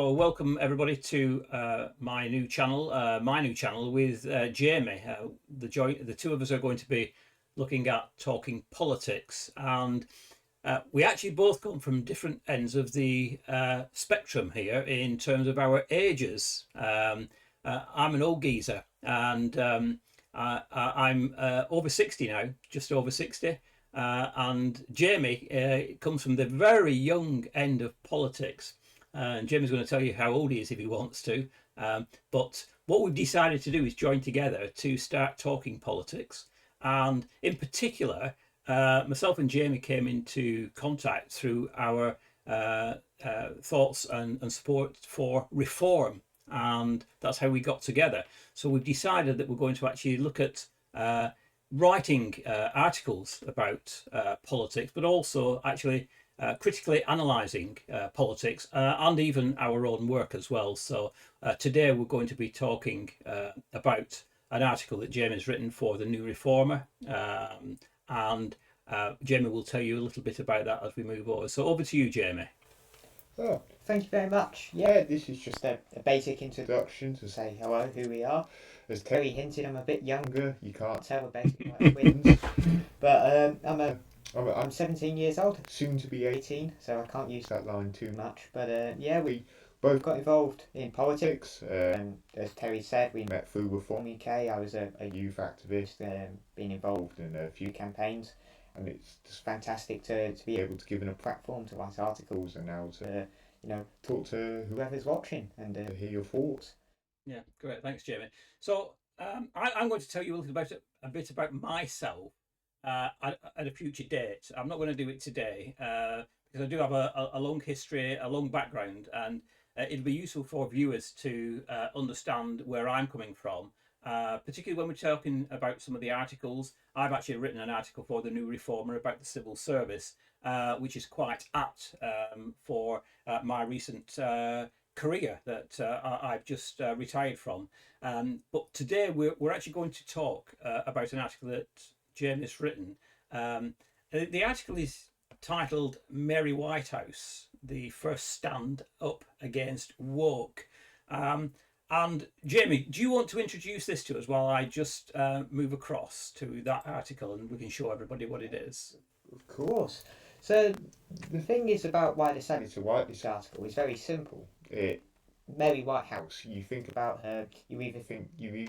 So welcome everybody to my new channel. With Jamie. The two of us are going to be looking at talking politics, and we actually both come from different ends of the spectrum here in terms of our ages. I'm an old geezer, and I'm over 60 now, just over 60. And Jamie comes from the very young end of politics. And Jamie's going to tell you how old he is if he wants to. But what we've decided to do is join together to start talking politics. And in particular, myself and Jamie came into contact through our thoughts and support for reform. And that's how we got together. So we've decided that we're going to actually look at writing articles about politics, but also actually critically analysing politics and even our own work as well. So today we're going to be talking about an article that Jamie's written for the New Reformer, and Jamie will tell you a little bit about that as we move on. So over to you, Jamie. Oh, thank you very much. Yeah, this is just a basic introduction to say hello, who we are. As Terry hinted, I'm a bit younger. You can't tell, we're basically like twins. But I'm 17 years old, soon to be 18, so I can't use that line too much. But yeah, we both got involved in politics. As Terry said, we met through Reform UK. I was a youth activist, being involved in a few campaigns. And it's just fantastic to be able to give a platform to write articles and now to talk to whoever's watching and hear your thoughts. Yeah, great. Thanks, Jamie. So I'm going to tell you a bit about myself at a future date. I'm not going to do it today because I do have a long history, a long background, and it'll be useful for viewers to understand where I'm coming from. Particularly when we're talking about some of the articles. I've actually written an article for the New Reformer about the civil service, which is quite apt for my recent career that I've just retired from. But today we're actually going to talk about an article that Jamie's written. The article is titled Mary Whitehouse, the first stand up against woke. And Jamie, do you want to introduce this to us while I just move across to that article and we can show everybody what it is? Of course. So the thing is about why I decided to write this article is very simple. Mary Whitehouse, you think about her, you either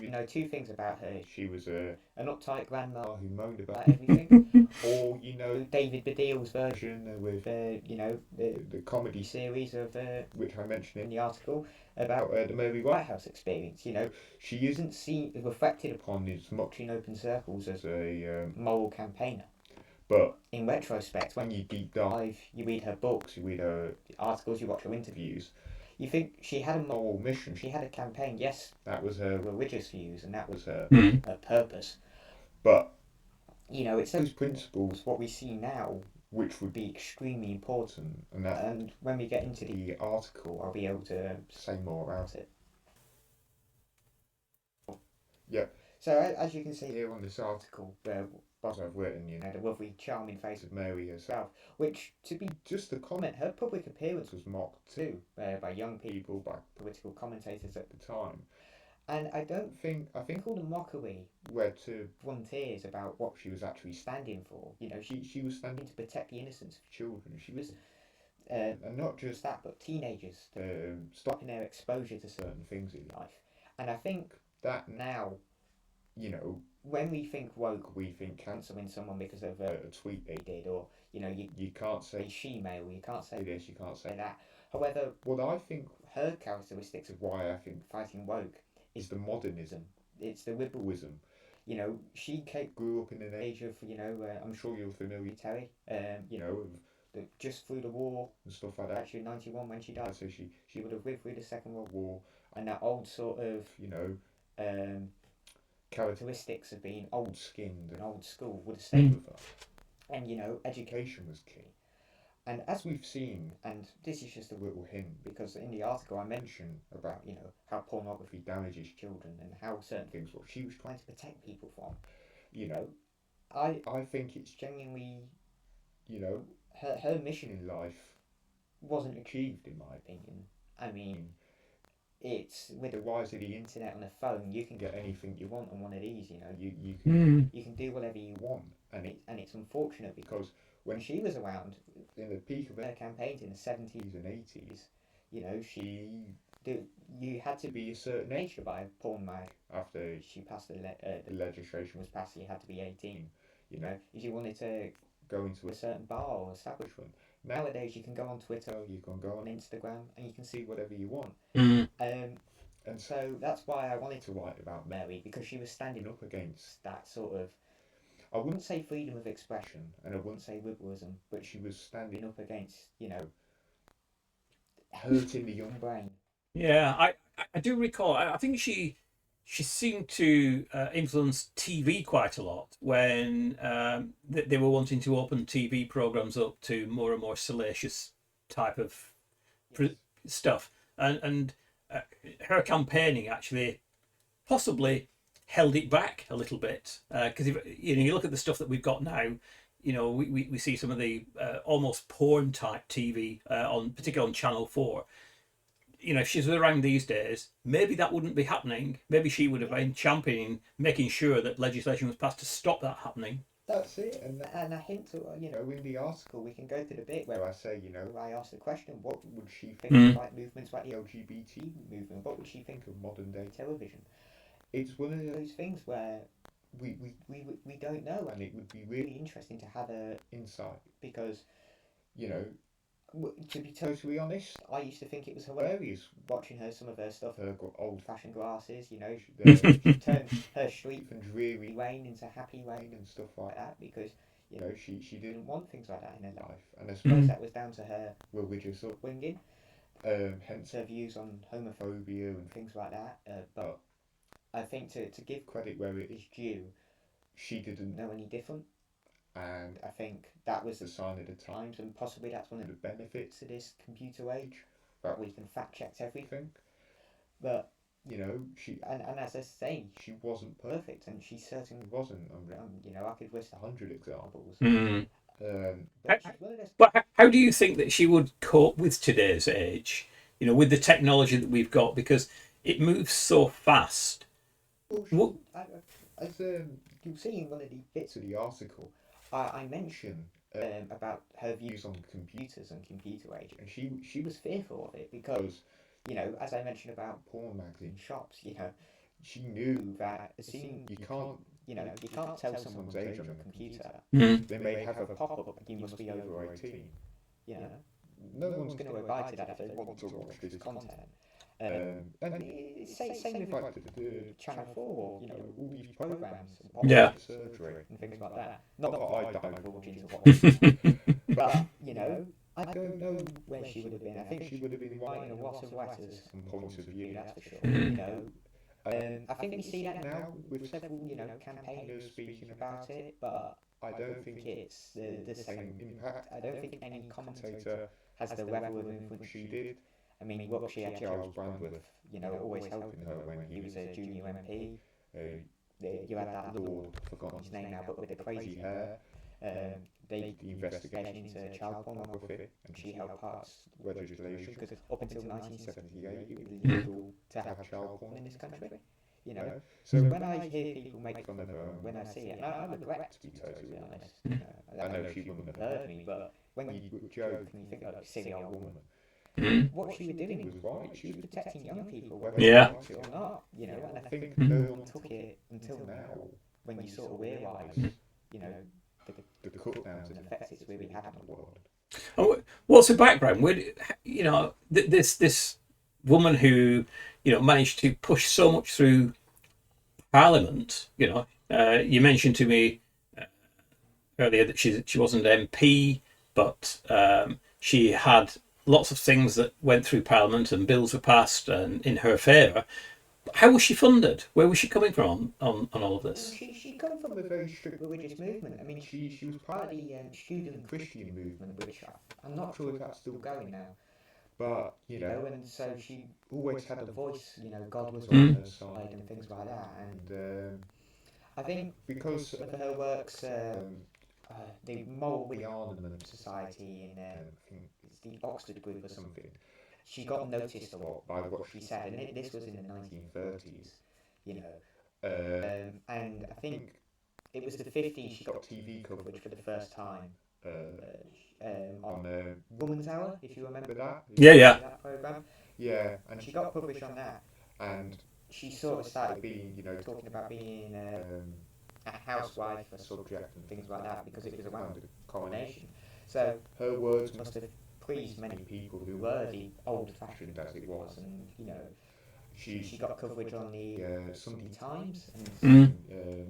know two things about her. She was an uptight grandma who moaned about everything, or you know David Baddiel's version with the comedy series of which I mentioned in the article about the Mary Whitehouse experience. You know, she isn't seen reflected upon as much in open circles as a moral campaigner. But in retrospect, when you deep dive, you read her books, you read her articles, you watch her interviews, you think she had a moral mission, she had a campaign. Yes, that was her religious views and that was her purpose. But, you know, it's those principles, what we see now, which would be extremely important. And when we get into the article, I'll be able to say more about it. Yeah. So as you can see here on this article, what I've written, you know, the lovely, charming face of Mary herself, which, to be just a comment, her public appearance was mocked too by young people, by political commentators at the time. And I think all the mockery led to volunteers about what she was actually standing for. You know, she was standing to protect the innocence of children. She was, and not just that, but teenagers, stopping their exposure to certain things in life. And I think that now, you know, when we think woke, we think cancelling someone because of a tweet they did, or, you know, you can't say she-male, you can't say this, you can't say that. However, what I think her characteristics of why I think fighting woke is the modernism, it's the liberalism. You know, she grew up in an age of, you know, I'm sure you're familiar, Terry, you know, just through the war and stuff like that. Actually, 91 when she died, so she would have lived through the Second World War, and that old sort of, you know, characteristics of being old skinned and old school would have stayed with her. And you know, education was key. And as we've seen, and this is just a little hint, because in the article I mention about, you know, how pornography damages children and how certain things what she was trying to protect people from. You know, I think it's genuinely, you know, her mission in life wasn't achieved in my opinion. I mean, it's with the rise of the internet on the phone, you can get anything you want on one of these. You know, you can do whatever you want, and it's unfortunate because when she was around in the peak of her campaigns in the 70s and 80s, you know, you had to be a certain age to buy a porn mag after she passed the legislation was passed. You had to be 18. You know, if you wanted to go into a certain bar or establishment. Nowadays, you can go on Twitter, you can go on Instagram, and you can see whatever you want. Mm. And so that's why I wanted to write about Mary, because she was standing up against that sort of, I wouldn't say freedom of expression, and I wouldn't say liberalism, but she was standing up against, you know, hurting the young brain. Yeah, I do recall. I think she seemed to influence TV quite a lot when they were wanting to open TV programs up to more and more salacious type of Yes. stuff, and uh, her campaigning actually possibly held it back a little bit because if you look at the stuff that we've got now, we see some of the almost porn type TV on particularly on Channel 4. If she's around these days, maybe that wouldn't be happening. Maybe she would have been championing, making sure that legislation was passed to stop that happening. That's it, and I hint to, in the article we can go to the bit where I say, I asked the question, what would she think of like movements like the LGBT movement? What would she think of modern day television? It's one of those things where we don't know, and it would be really interesting to have her insight because, you know, to be totally honest, I used to think it was hilarious watching some of her stuff, her old-fashioned glasses, she turned her street from dreary Wayne into happy Wayne and stuff like that because, she didn't want things like that in her life. And I suppose that was down to her religious upbringing, hence her views on homophobia and things like that. But I think to give credit where it is due, she didn't know any different. And I think that was the sign of the times, and possibly that's one of the benefits of this computer age, that we can fact check everything. But she and as I say, she wasn't perfect, and she certainly wasn't. I could list 100 examples. But how do you think that she would cope with today's age? With the technology that we've got, because it moves so fast. Well, as you'll see in one of the bits of the article, I mention about her views on computers and computer age, and she was fearful of it because, as I mentioned about porn mags in shops, she knew that you can't tell someone's age on a computer. They may have a pop-up, you must be over 18. No one's going to abide to that if they want to watch this content. And same with like the Channel 4, all these programs, Yeah. surgery and things like that. Not that I divulge into what but, I don't know where she would have been. I think she would have been writing a lot of letters and points of view, that's for sure, I think we see that now with several, campaigners speaking about it, but I don't think it's the same impact. I don't think any commentator has the level of influence she did. I mean, look, she had Charles Brandworth, always helping her when he was a junior MP. You had that lord, I've forgotten his name now, but with the crazy hair. They did the investigation into child pornography, and she helped pass legislation because up until 1978 it was illegal to have child porn in this country. So when I hear people make fun of her, and when I see it, and I regret, to be totally honest, I know she wouldn't have heard me, but when you joke and you think, oh, silly old woman, what she was doing was right. She was protecting young people, whether they liked it or not. And I think no one took it until now, when you sort of realise, the cut downs and effects it's really had on the world. Oh, what's the background? This woman who managed to push so much through Parliament. You mentioned to me earlier that she wasn't an MP, but she had lots of things that went through Parliament and bills were passed and in her favour. How was she funded? Where was she coming from on all of this? She come from a very strict religious movement. I mean, she was part of the student Christian movement, which I'm not sure if that's still going now. But, and so she always had a voice, God was on her side and things like that. And I think because of her works, the Moral Rearmament Society in, I think it's the Oxford Group or something, she got noticed a lot by what she said, and this was in the 1930s, you know. And I think it was the 50s she got TV coverage for the first time on Woman's Hour, if you remember that. Yeah, yeah. That program. Yeah, and she got published on that, and she sort of started being, talking about being a housewife, a subject, and things like that, because it was around the coronation. So her words must have pleased many people who were the old-fashioned as it was, and she got coverage on the Sunday Times, and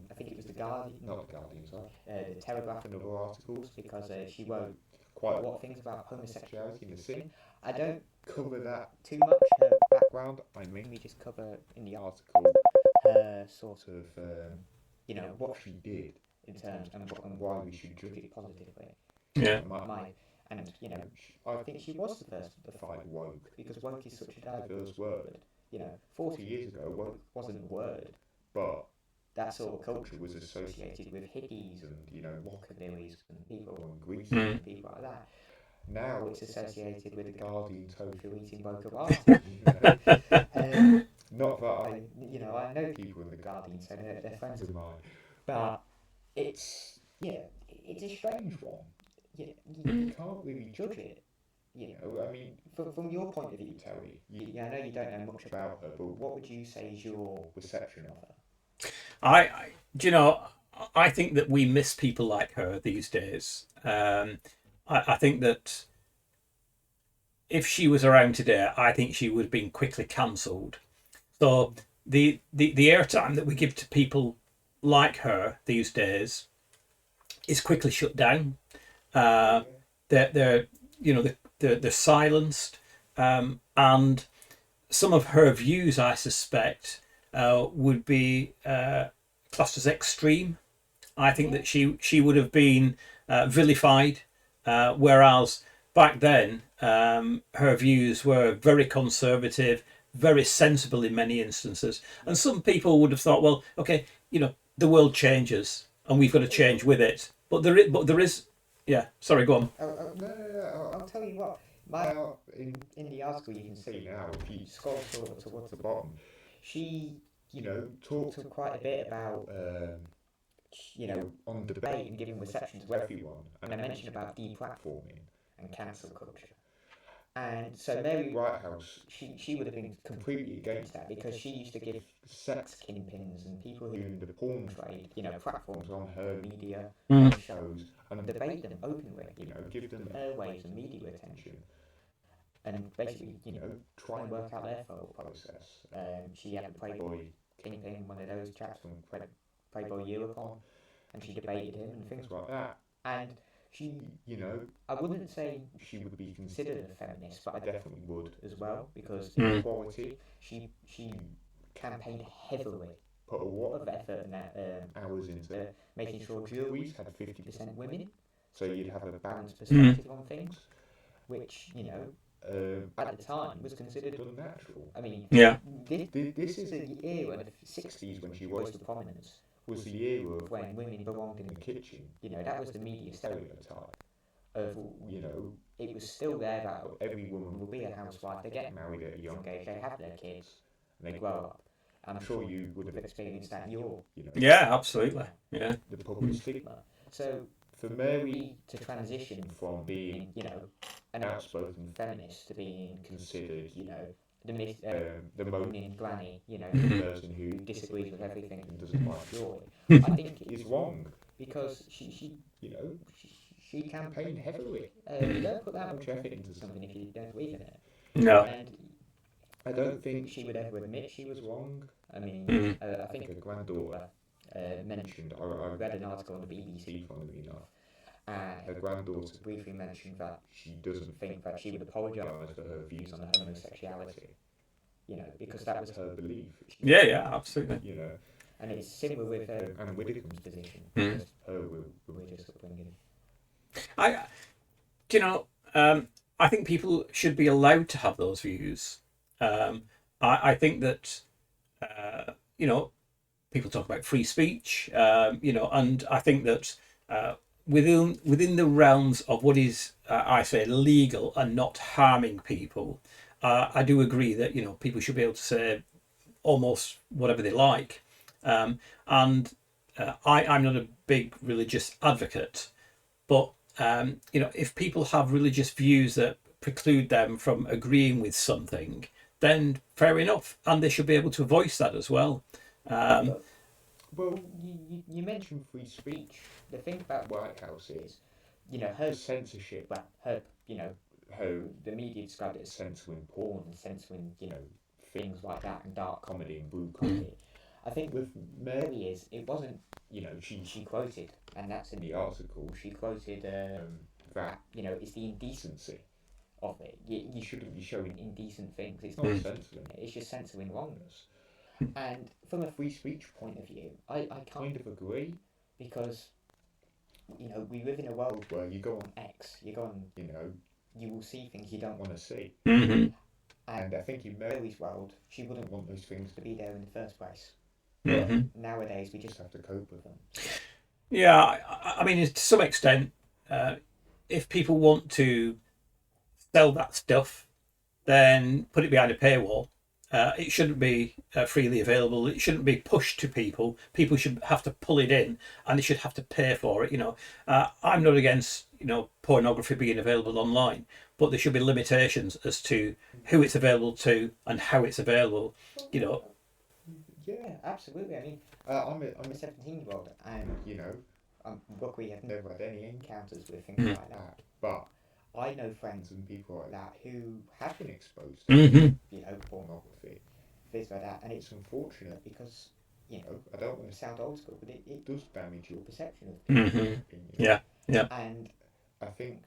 I think it was the Guardian, not the Guardian, sorry, the Telegraph and other articles, because she wrote quite a lot of things about homosexuality in the scene. I don't cover that too much, her background. I mainly just cover in the article her sort of, what she did in terms and why we should judge it positively. Yeah. I think she was the first to define woke, because woke is such a diverse word. 40 years ago, woke wasn't a word, but that sort of culture was associated with hippies and, rockabillys and people and Greece and people like that. Now it's associated with the Guardian tofu eating woke artists. Not that I know people in the Guardian, so they're friends of mine, but it's a strange one. You can't really judge it. I mean, from your point of view, Terry, I know you don't know much about her, but what would you say is your perception of her? I think that we miss people like her these days. I think that if she was around today, I think she would have been quickly cancelled. So the airtime that we give to people like her these days is quickly shut down. They're silenced, and some of her views, I suspect, would be classed as extreme. I think that she would have been vilified, whereas back then her views were very conservative, very sensible in many instances, and some people would have thought, well, okay, the world changes and we've got to change with it. But there is. Yeah, sorry, go on. No. I'll tell you what. In the article you can see now, if you scroll towards the bottom, she, talked quite a bit about, on debate and giving reception to everyone, and I mentioned about deplatforming and cancel culture. And so Mary Whitehouse, she would have been completely against that, because she used to give sex kingpins and people who are in the porn trade, platforms on her media shows, and debate them openly, give them airwaves and media attention, and basically, try and work out their thought process. She had the Playboy kingpin, one of those chaps from Playboy Eurocon, and she debated him and things like that. And she, I wouldn't say she would be considered a feminist, but I definitely would as well, because equality, she campaigned heavily, put a lot of effort and hours into making sure juries had 50% women, so you'd have a balanced perspective on things, which, at the time was considered unnatural. I mean, this is the era, the 60s, when she rose to prominence, was the era of when women belonged in the kitchen. That was the media stereotype of, it was still there that every woman will be a housewife, they get married at a young age, they have their kids, and they grow up. I'm sure you would have experienced that in your, Yeah, absolutely. Yeah. The public stigma. So for Mary to transition from being, an outspoken feminist to being considered, the moaning granny, the person who disagrees with everything and doesn't like joy, I think is wrong, because she campaigned heavily. You don't put that much effort into something if you don't believe in it. No. And I don't think she would ever admit she was wrong. I mean, I think her granddaughter mentioned, I read an article on the BBC, funnily enough, and her granddaughter briefly mentioned that she doesn't think that she would apologise for her views on homosexuality, because that was her belief. Yeah, absolutely. And it's similar with Anne Widdecombe's position, because her religious upbringing. I think people should be allowed to have those views. I think that, people talk about free speech, and I think that within the realms of what is, I say, legal and not harming people, I do agree that people should be able to say almost whatever they like, and I'm not a big religious advocate, but if people have religious views that preclude them from agreeing with something, then fair enough, and they should be able to voice that as well. Um, But, well, you mentioned free speech. The thing about Whitehouse is, her censorship, well, her, the media described it as censoring porn and censoring, things like that and dark comedy and blue comedy. I think with Mary it wasn't, she quoted, and that's in the article, she quoted that, it's the indecency of it. You shouldn't be showing indecent things. It's not censoring it, it's just censoring wrongness. And from a free speech point of view, I kind of agree because, we live in a world where you go on X, you go on, you will see things you don't want to see. mhm, And I think in Mary's world, she wouldn't want those things to be there in the first place. But mhm. nowadays, we just have to cope with them. Yeah, I mean, to some extent, uh, if people want to sell that stuff, then put it behind a paywall. It shouldn't be freely available. It shouldn't be pushed to people. People should have to pull it in, and they should have to pay for it. I'm not against pornography being available online, but there should be limitations as to who it's available to and how it's available. You know. Yeah, absolutely. I mean, I'm a 17-year-old, and luckily I've never had any encounters with things Mm-hmm. like that. But I know friends and people like that who have been exposed to, Mm-hmm. pornography, things like that, and it's unfortunate because, I don't want to sound old school, but it does damage your perception of people, in Mm-hmm. my opinion. Yeah. Yeah. And I think,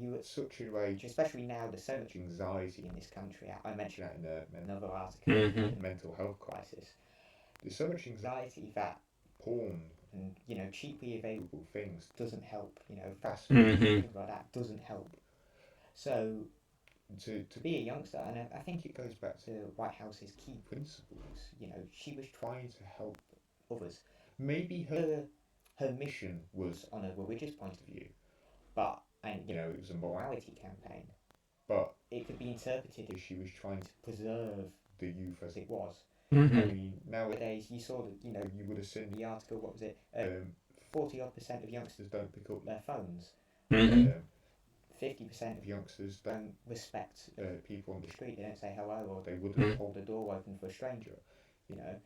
you're at such a age, especially now, there's so much anxiety in this country. I mentioned that in another article, Mm-hmm. mental health crisis. There's so much anxiety that porn and, cheaply available things doesn't help. Fast food, Mm-hmm. things like that doesn't help. So to be a youngster, and I think it goes back to Whitehouse's key principles. She was trying to help others. Maybe her mission was on a religious point of view, but it was a morality campaign. But it could be interpreted as she was trying to preserve the youth as it was. I Mm-hmm. mean, nowadays you saw that you would have seen the article. What was it? 40% of youngsters don't pick up their phones. Mm-hmm. 50% of youngsters don't respect people on the street. They don't say hello, or they wouldn't hold the door open for a stranger. You know,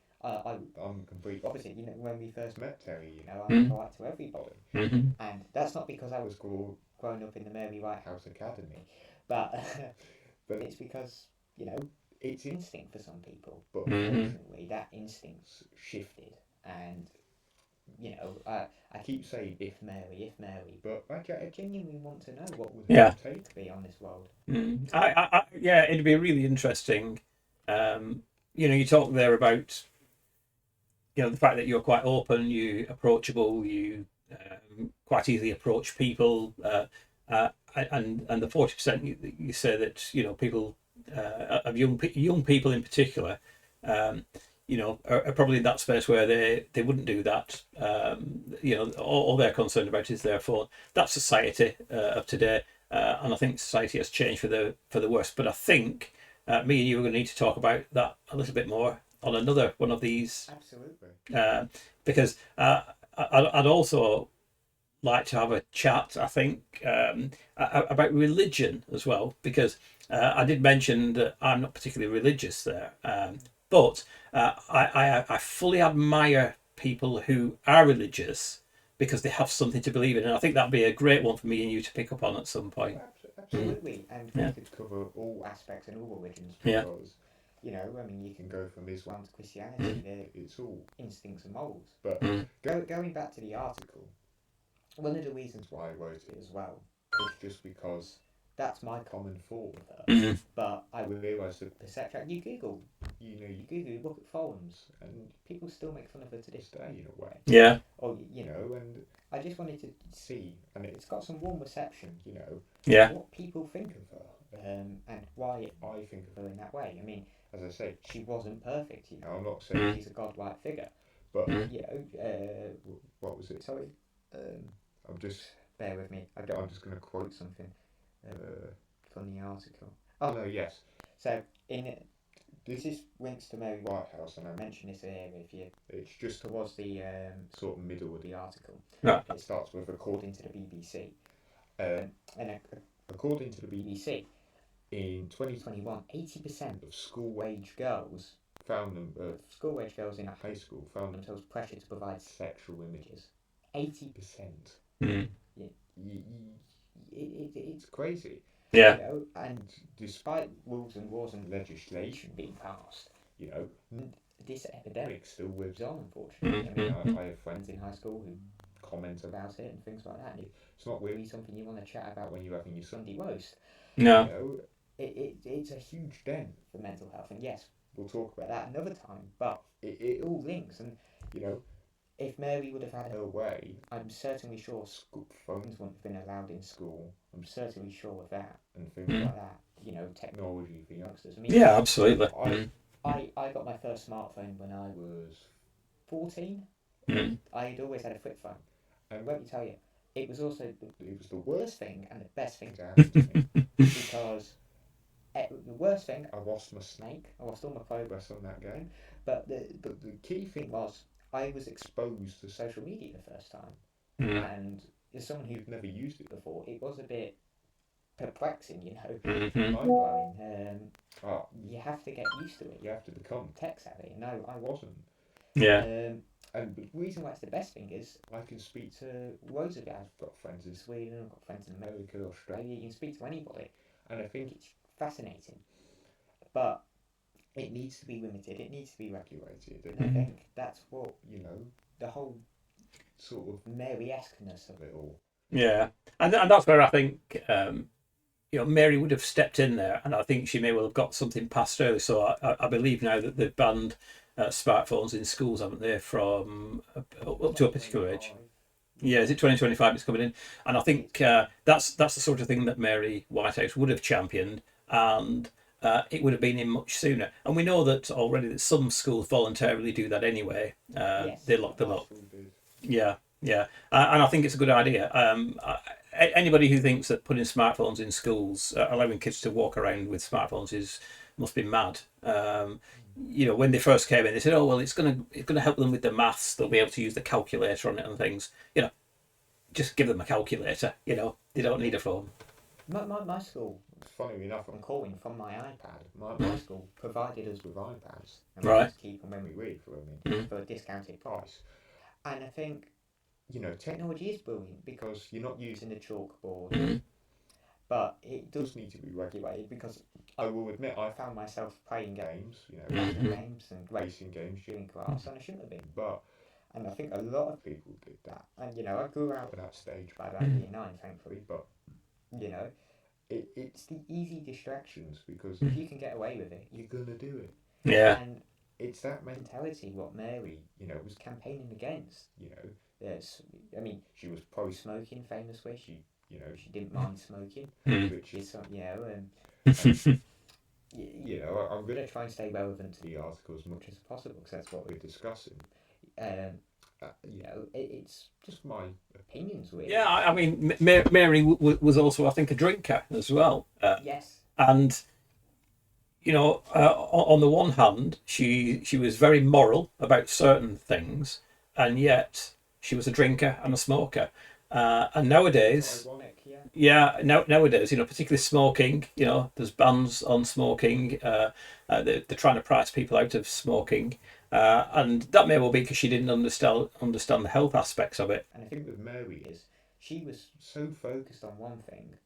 I'm complete opposite. When we first met Terry, I'm polite to everybody, Mm-hmm. and that's not because I was growing up in the Mary Whitehouse Academy, but but it's because it's instinct for some people. But unfortunately, that instinct's shifted, and I keep saying if Mary, but I genuinely want to know what would Yeah. her take be on this world. Yeah, it'd be really interesting. You talk there about the fact that you're quite open, you approachable, you quite easily approach people, and the 40% you say that people of young people in particular, are probably in that space where they wouldn't do that. All they're concerned about is their phone. That's society of today, and I think society has changed for the worse. But I think me and you are going to need to talk about that a little bit more on another one of these. Absolutely. Because I'd also like to have a chat, I think, about religion as well, because I did mention that I'm not particularly religious there, but I fully admire people who are religious because they have something to believe in, and I think that'd be a great one for me and you to pick up on at some point. Absolutely, and we could cover all aspects and all religions because, I mean, you can go from Islam to Christianity. It's all instincts and morals. But going back to the article, one of the reasons why I wrote it as well was just because that's my common thought with her. But I realised that perception. You Google, you look at forums, and people still make fun of her to this day in a way. Yeah. Or and I just wanted to see, and it's got some warm reception. Yeah. What people think of her, and why I think of her in that way. I mean, as I say, she wasn't perfect. I'm not saying she's a godlike figure, but what was it? Sorry, I'm just bear with me. I'm just going to quote something from the article. Oh no, yes. So this is links to Mary Whitehouse, and I mention this here if you. It's just towards the sort of middle of the article. Right. It starts with according to the BBC, and according to the BBC, in 2021, 80% of school-age girls school age girls in a high school found themselves pressured to provide sexual images. 80%. Mm. It's crazy. Yeah. You know, and despite rules and laws and legislation being passed, you know, this epidemic still lives on, unfortunately. I mean, I have friends in high school who comment about it and things like that. And it's not really something you want to chat about when you're having your Sunday roast. No. You know, it's a huge dent for mental health. And yes, we'll talk about that another time. But it all links. And, you know, if Mary would have had her way, I'm certainly sure phones wouldn't have been allowed in school. I'm certainly sure of that. And things like that. You know, technology for youngsters. I mean, yeah, absolutely. I got my first smartphone when I was 14. I had always had a flip phone. And let me tell you, it was the worst thing and the best thing to happen to me. Because the worst thing, I lost my snake. I lost all my progress on that game. But the key thing was, I was exposed to social media the first time. And as someone who'd never used it before, it was a bit perplexing, you know, mind-blowing. You have to get used to it. You have to become tech savvy. No, I wasn't. Yeah. And the reason why it's the best thing is I can speak to loads of guys. I've got friends in Sweden, I've got friends in America, Australia. You can speak to anybody, and I think it's fascinating. But it needs to be limited. It needs to be regulated. And I think that's what, you know, the whole sort of Mary-esqueness of it all. Yeah, and that's where I think you know, Mary would have stepped in there, and I think she may well have got something passed early. So I believe now that they've banned smartphones in schools, haven't they, from up to a particular age? Yeah, is it 2025 it's coming in? And I think that's the sort of thing that Mary Whitehouse would have championed, and it would have been in much sooner. And we know that already that some schools voluntarily do that anyway. Yes, they lock them up. Yeah, yeah, and I think it's a good idea. Anybody who thinks that putting smartphones in schools, allowing kids to walk around with smartphones, must be mad. You know, when they first came in, they said, "Oh well, it's gonna help them with the maths. They'll be able to use the calculator on it and things." You know, just give them a calculator. You know, they don't need a phone. My school, funnily enough, I'm calling from my iPad. My school provided us with iPads, and we Right. had to keep them when we read for them for a discounted price. And I think, you know, technology is brilliant because you're not using the chalkboard, but it does need to be regulated because I will admit I found myself playing games, you know, racing games and racing games during class, and I shouldn't have been. And I think a lot of people did that. And, you know, I grew out of that stage by about year 9, thankfully, but, you know, it's the easy distractions because if you can get away with it, you're going to do it. Yeah. And it's that mentality what Mary, you know, was campaigning against, you know. I mean, she was pro-smoking famously. She didn't mind smoking, which is, you know, you know, I'm going to try and stay relevant to the article as much as possible because that's what we're discussing. You know, it's just my opinions, really. Yeah, I mean, Mary was also, I think, a drinker as well. Yes. And you know, on the one hand, she was very moral about certain things, and yet she was a drinker and a smoker. And nowadays, ironic, nowadays, you know, particularly smoking, you know, there's bans on smoking. They're trying to price people out of smoking, and that may well be because she didn't understand the health aspects of it. And I think with Mary she was so focused on one thing,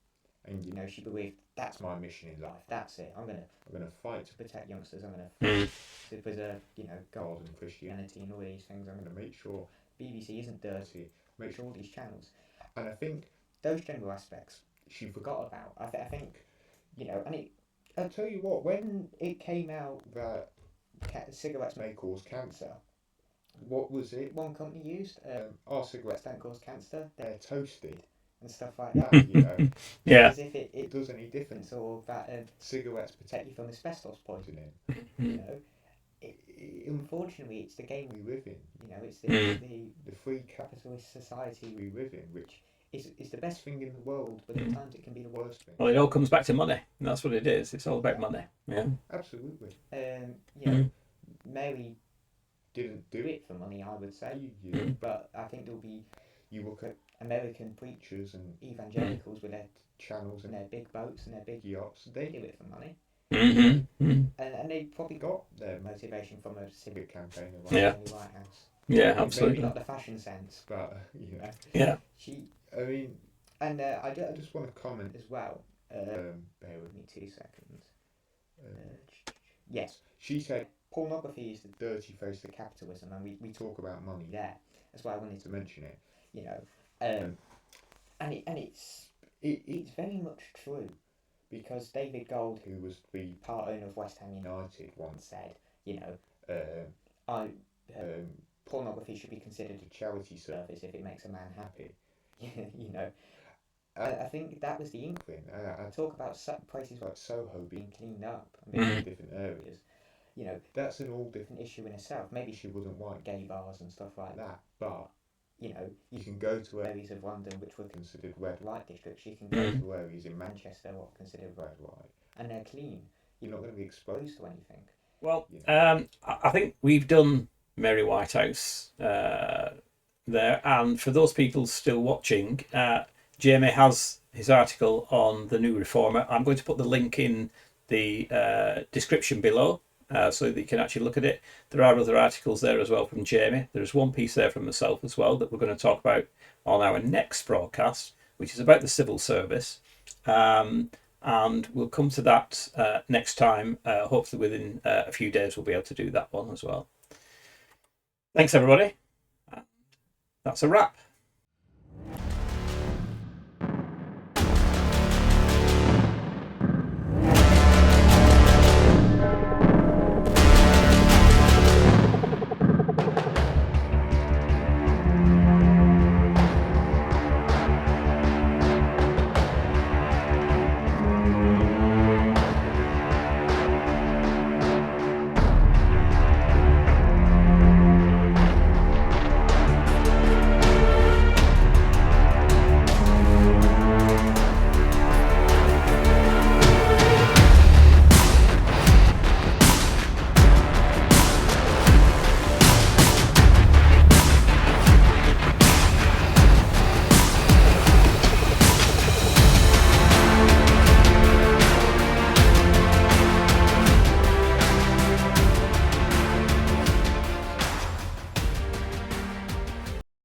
and you know she believed that's my mission in life. That's it. I'm gonna fight to protect youngsters. I'm gonna fight to preserve, you know, God and Christianity and all these things. I'm gonna make sure BBC isn't dirty. Make sure all these channels. And I think those general aspects she forgot about. I think, you know, and I'll tell you what, when it came out that cigarettes may cause cancer, what was it one company used? Our cigarettes don't cause cancer, they're toasted and stuff like that, you know. Yeah. As if it does any difference, or that cigarettes protect you from asbestos poisoning, you know. Unfortunately, it's the game we live in, you know. It's the free capitalist society we live in, which it's the best thing in the world, but at times it can be the worst thing. Well, it all comes back to money. That's what it is. It's all about money. Yeah. Absolutely. You know, Mary didn't do it for money, I would say, but I think there'll be. You look at American preachers and evangelicals with their channels and their big boats and their big yachts. They do it for money. And they probably got their motivation from a civic campaigner like Mary Whitehouse. Yeah, absolutely. Maybe not the fashion sense, but Yeah. I mean, and I just want to comment as well. Bear with me 2 seconds. Yes, she said pornography is the dirty face of capitalism, and we talk about money there. That's why I wanted to mention it. You know, and it's very much true, because David Gold, who was the part owner of West Ham United, once said, you know, pornography should be considered a charity service if it makes a man happy. You know, I think that was the inkling. I talk about places like Soho being cleaned up and being in different areas. You know, that's an all different issue in itself. Maybe she wouldn't like gay bars and stuff like that, but you know, you can go to areas of London which were considered red light districts. You can go to areas in Manchester what are considered red light, and they're clean. You're not going to be exposed to anything. Well, I think we've done Mary Whitehouse there, and for those people still watching, Jamie has his article on the new reformer. I'm going to put the link in the description below, so that you can actually look at it. There are other articles there as well from Jamie. There's one piece there from myself as well that we're going to talk about on our next broadcast, which is about the civil service. And we'll come to that next time. Hopefully within a few days we'll be able to do that one as well. Thanks everybody. That's a wrap.